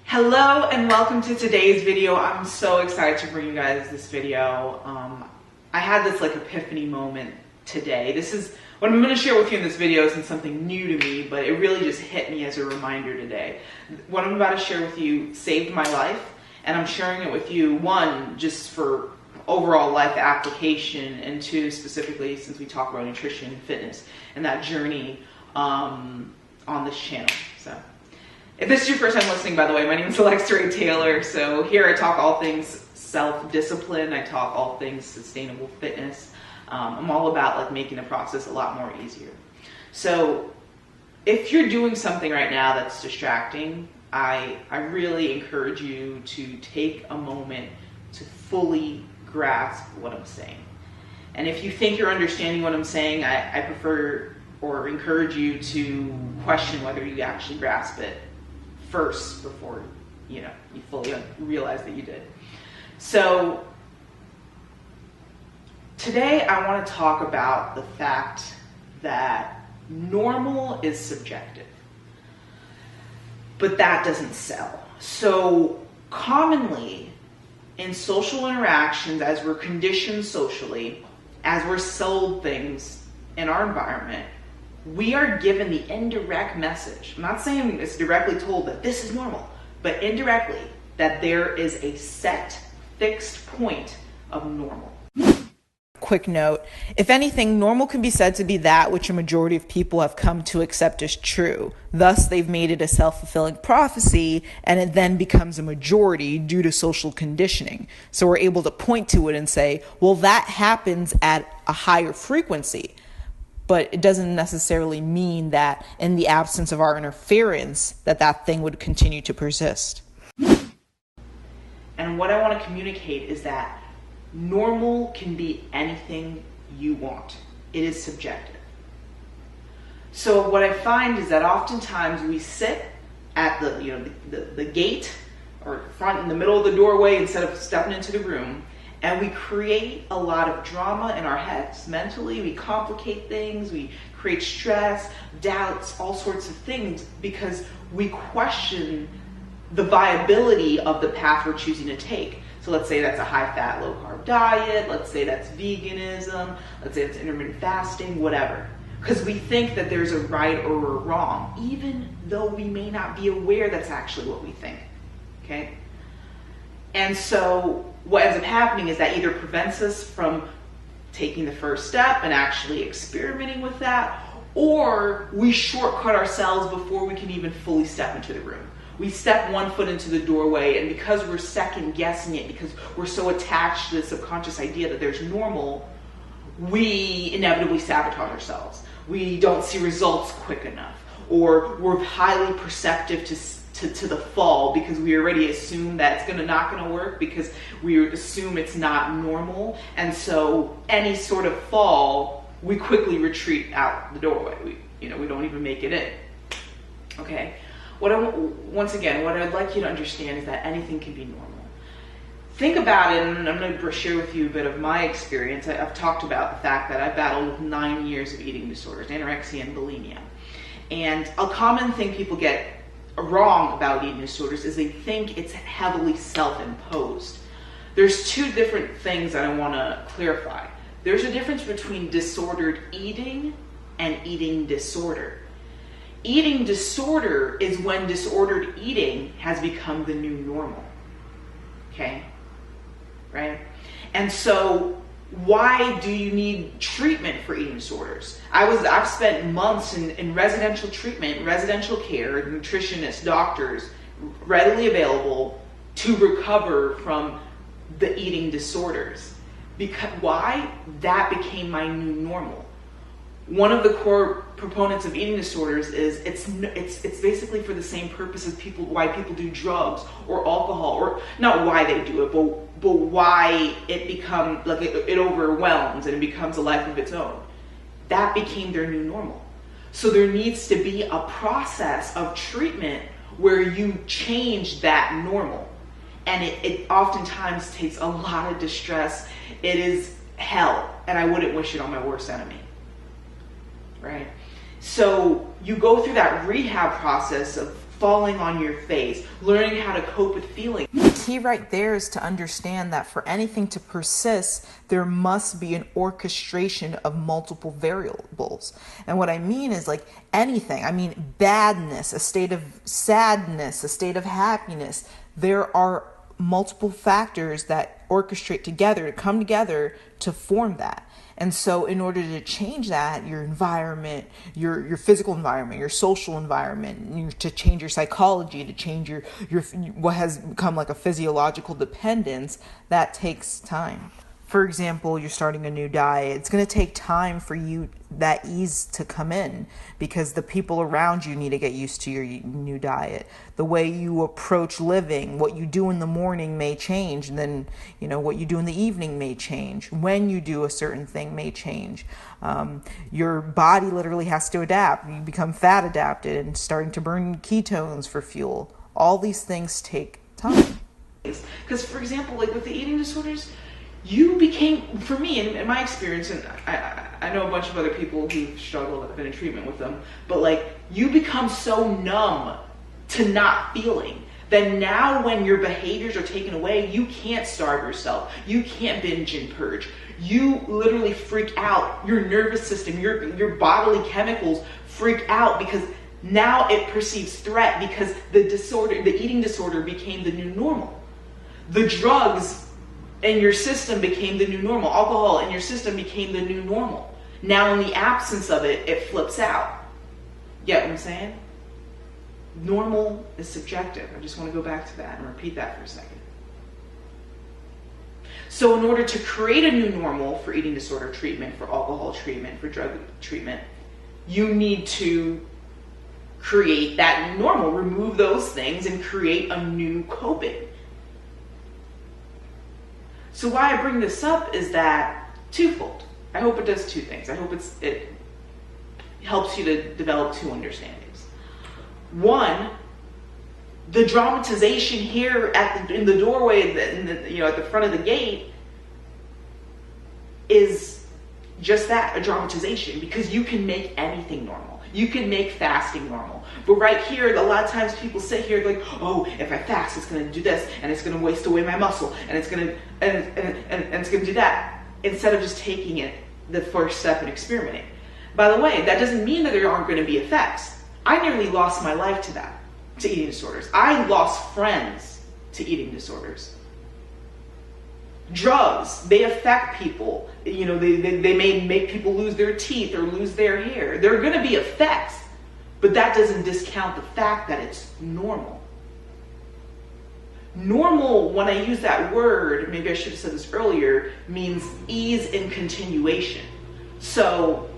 Hello and welcome to today's video. I'm so excited to bring you guys this video. I had this epiphany moment today. This is what I'm going to share with you in this video isn't something new to me, but it really just hit me as a reminder today. What I'm about to share with you saved my life, and I'm sharing it with you, one, just for overall life application, and two, specifically since we talk about nutrition and fitness and that journey on this channel. So if this is your first time listening, by the way, my name is Alexa Taylor. So here I talk all things self-discipline. I talk all things sustainable fitness. I'm all about making the process a lot more easier. So if you're doing something right now that's distracting, I really encourage you to take a moment to fully grasp what I'm saying. And if you think you're understanding what I'm saying, I prefer or encourage you to question whether you actually grasp it first before you fully realize that you did. So today I want to talk about the fact that normal is subjective, but that doesn't sell. So commonly in social interactions, as we're conditioned socially, as we're sold things in our environment, we are given the indirect message. I'm not saying it's directly told that this is normal, but indirectly that there is a set, fixed point of normal. Quick note, if anything, normal can be said to be that which a majority of people have come to accept as true. Thus, they've made it a self-fulfilling prophecy, and it then becomes a majority due to social conditioning. So we're able to point to it and say, well, that happens at a higher frequency. But it doesn't necessarily mean that in the absence of our interference, that thing would continue to persist. And what I want to communicate is that normal can be anything you want. It is subjective. So what I find is that oftentimes we sit at the gate or front in the middle of the doorway instead of stepping into the room, and we create a lot of drama in our heads mentally. We complicate things, we create stress, doubts, all sorts of things because we question the viability of the path we're choosing to take. So let's say that's a high-fat, low-carb diet, let's say that's veganism, let's say it's intermittent fasting, whatever. Because we think that there's a right or a wrong, even though we may not be aware that's actually what we think, okay? And so what ends up happening is that either prevents us from taking the first step and actually experimenting with that, or we shortcut ourselves before we can even fully step into the room. We step one foot into the doorway, and because we're second guessing it, because we're so attached to the subconscious idea that there's normal, we inevitably sabotage ourselves. We don't see results quick enough, or we're highly perceptive to the fall because we already assume that it's not going to work because we assume it's not normal. And so any sort of fall, we quickly retreat out the doorway. We don't even make it in. Okay. Once again, what I'd like you to understand is that anything can be normal. Think about it, and I'm going to share with you a bit of my experience. I've talked about the fact that I battled with 9 years of eating disorders, anorexia and bulimia. And a common thing people get wrong about eating disorders is they think it's heavily self-imposed. There's two different things that I want to clarify. There's a difference between disordered eating and eating disorder. Eating disorder is when disordered eating has become the new normal. Okay? Right? And so why do you need treatment for eating disorders? I've spent months in residential treatment, residential care, nutritionists, doctors, readily available to recover from the eating disorders. Because why? That became my new normal. One of the core proponents of eating disorders is it's basically for the same purpose as why people do drugs or alcohol, or not why they do it, but why it becomes it overwhelms and it becomes a life of its own. That became their new normal. So there needs to be a process of treatment where you change that normal, and it oftentimes takes a lot of distress. It is hell, and I wouldn't wish it on my worst enemy. Right? So you go through that rehab process of falling on your face, learning how to cope with feelings. The key right there is to understand that for anything to persist, there must be an orchestration of multiple variables. And what I mean is like anything, I mean badness, a state of sadness, a state of happiness. There are multiple factors that orchestrate together, to come together to form that. And so in order to change that, your environment, your physical environment, your social environment, to change your psychology, to change your what has become like a physiological dependence, that takes time. For example, you're starting a new diet. It's going to take time for you, that ease to come in, because the people around you need to get used to your new diet. The way you approach living, what you do in the morning may change, and then, what you do in the evening may change. When you do a certain thing may change. Your body literally has to adapt. You become fat adapted and starting to burn ketones for fuel. All these things take time. Because, for example, like with the eating disorders, you became, for me, in my experience, and I know a bunch of other people who've struggled, have been in treatment with them, but like you become so numb to not feeling that now when your behaviors are taken away, you can't starve yourself, you can't binge and purge, you literally freak out. Your nervous system, your bodily chemicals freak out because now it perceives threat, because the eating disorder became the new normal. The drugs in your system became the new normal. Alcohol in your system became the new normal. Now in the absence of it, it flips out. Get what I'm saying? Normal is subjective. I just want to go back to that and repeat that for a second. So in order to create a new normal for eating disorder treatment, for alcohol treatment, for drug treatment, you need to create that new normal, remove those things and create a new coping. So why I bring this up is that twofold. I hope it does two things. I hope it helps you to develop two understandings. One, the dramatization here in the doorway, at the front of the gate, is just that, a dramatization, because you can make anything normal. You can make fasting normal. But right here, a lot of times people sit here like, oh, if I fast, it's going to do this, and it's going to waste away my muscle, and it's going to and it's going to do that, instead of just taking it the first step and experimenting. By the way, that doesn't mean that there aren't going to be effects. I nearly lost my life to that, to eating disorders. I lost friends to eating disorders. Drugs, they affect people. They may make people lose their teeth or lose their hair. There are going to be effects, but that doesn't discount the fact that it's normal. Normal, when I use that word, maybe I should have said this earlier, means ease and continuation. So,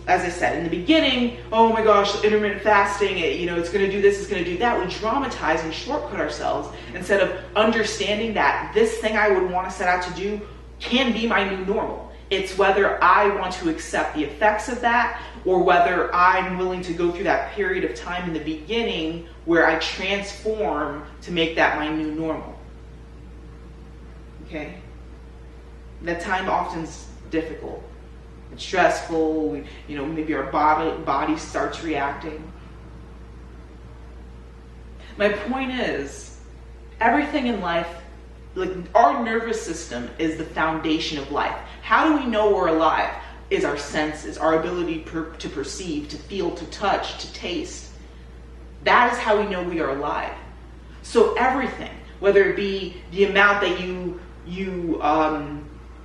as I said in the beginning, oh my gosh, intermittent fasting, it's going to do this, it's going to do that. We dramatize and shortcut ourselves instead of understanding that this thing I would want to set out to do can be my new normal. It's whether I want to accept the effects of that, or whether I'm willing to go through that period of time in the beginning where I transform to make that my new normal. Okay? That time often's difficult. It's stressful. Maybe our body starts reacting. My point is, everything in life, like our nervous system is the foundation of life. How do we know we're alive? Is our senses, our ability to perceive, to feel, to touch, to taste. That is how we know we are alive. So everything, whether it be the amount that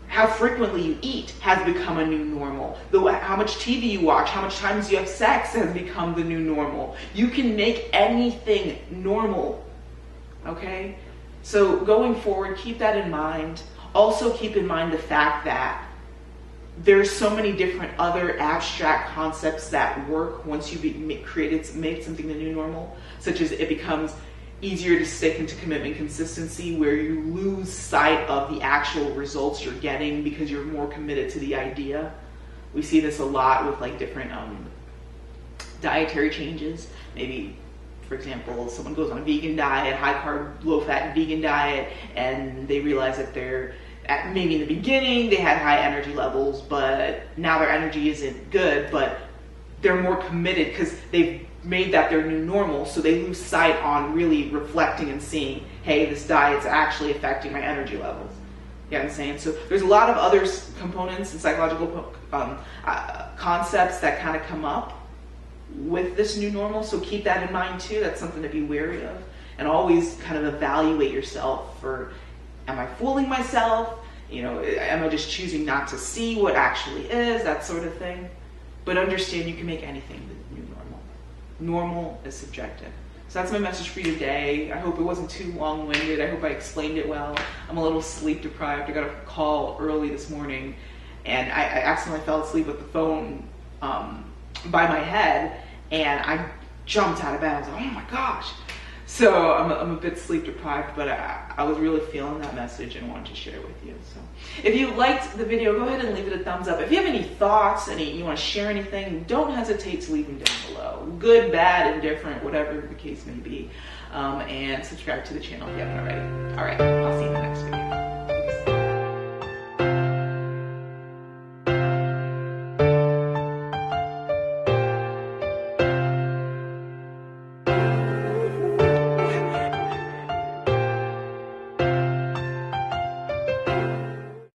how frequently you eat has become a new normal. How much TV you watch, how much times you have sex has become the new normal. You can make anything normal, okay? So going forward, keep that in mind. Also keep in mind the fact that there's so many different other abstract concepts that work once you made something the new normal, such as it becomes easier to stick into commitment consistency, where you lose sight of the actual results you're getting because you're more committed to the idea. We see this a lot with like different dietary changes. Maybe, for example, someone goes on a vegan diet, high carb, low fat vegan diet, and they realize that maybe in the beginning they had high energy levels, but now their energy isn't good, but they're more committed because they've made that their new normal, so they lose sight on really reflecting and seeing, hey, this diet's actually affecting my energy levels. You know what I'm saying? So there's a lot of other components and psychological concepts that kind of come up with this new normal, so keep that in mind too. That's something to be wary of, and always kind of evaluate yourself for, am I fooling myself? You know, am I just choosing not to see what actually is, that sort of thing. But understand you can make anything the new normal. Normal is subjective. So that's my message for you today. I hope it wasn't too long-winded. I hope I explained it well. I'm a little sleep deprived. I got a call early this morning, and I accidentally fell asleep with the phone by my head, and I jumped out of bed. I was like, oh my gosh. So I'm a bit sleep deprived, but I was really feeling that message and wanted to share it with you. So if you liked the video, go ahead and leave it a thumbs up. If you have any thoughts, you want to share anything, don't hesitate to leave them down below. Good, bad, indifferent, whatever the case may be. And subscribe to the channel if you haven't already. All right, I'll see you in the next video.